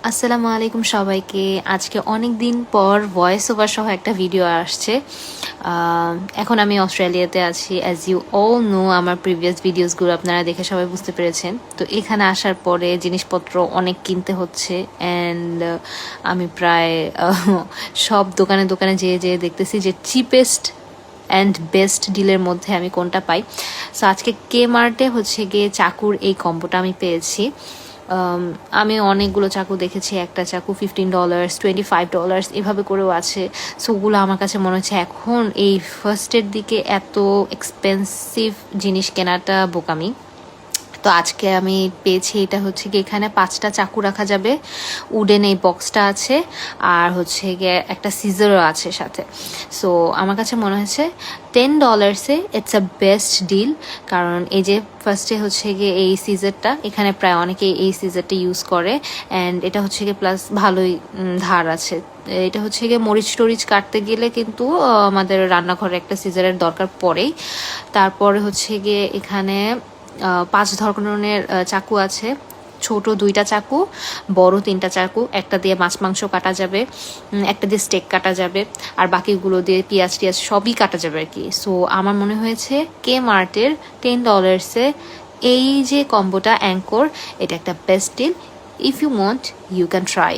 আসসালামু আলাইকুম সবাইকে। আজকে অনেক দিন পর ভয়েস ওভার সহ একটা ভিডিও আসছে। এখন আমি অস্ট্রেলিয়াতে আছি। অ্যাজ ইউ অল নো, আমার প্রিভিয়াস ভিডিওসগুলো আপনারা দেখে সবাই বুঝতে পেরেছেন। তো এখানে আসার পরে জিনিসপত্র অনেক কিনতে হচ্ছে অ্যান্ড আমি প্রায় সব দোকানে দোকানে যেয়ে যেয়ে দেখতেছি যে চিপেস্ট অ্যান্ড বেস্ট ডিলের মধ্যে আমি কোনটা পাই। সো আজকে কে মার্টে হচ্ছে গিয়ে চাকুর এই কম্বোটা আমি পেয়েছি। আমি অনেকগুলো চাকু দেখেছি, একটা চাকু $15, $25 এভাবে করেও আছে। সো ওগুলো আমার কাছে মনে হচ্ছে এখন এই ফার্স্টের দিকে এত এক্সপেন্সিভ জিনিস কেনাটা বোকামি। তো আজকে আমি পেয়েছি, এটা হচ্ছে কি এখানে 5টা চাকু রাখা যাবে, উডেন এই বক্সটা আছে, আর হচ্ছে গিয়ে একটা সিজারও আছে সাথে। সো আমার কাছে মনে হয়েছে $10 ইটস আ বেস্ট ডিল। কারণ এই যে ফার্স্টে হচ্ছে গিয়ে এই সিজারটা, এখানে প্রায় অনেকেই এই সিজারটা ইউজ করে অ্যান্ড এটা হচ্ছে গিয়ে প্লাস ভালোই ধার আছে। এটা হচ্ছে গিয়ে মরিচ টরিচ কাটতে গেলে কিন্তু আমাদের রান্নাঘরে একটা সিজারের দরকার পড়েই। তারপরে হচ্ছে গিয়ে এখানে 5 ধরনের চাকু আছে। ছোট 2টা চাকু, বড় 3টা চাকু। একটা দিয়ে মাছ মাংস কাটা যাবে, একটা দিয়ে স্টেক কাটা যাবে, আর বাকিগুলো দিয়ে পেঁয়াজ টিয়াজ সবই কাটা যাবে আর কি। সো আমার মনে হয়েছে কে মার্টের $10 এই যে কম্বোটা অ্যাঙ্কর, এটা একটা best deal. If you want you can try.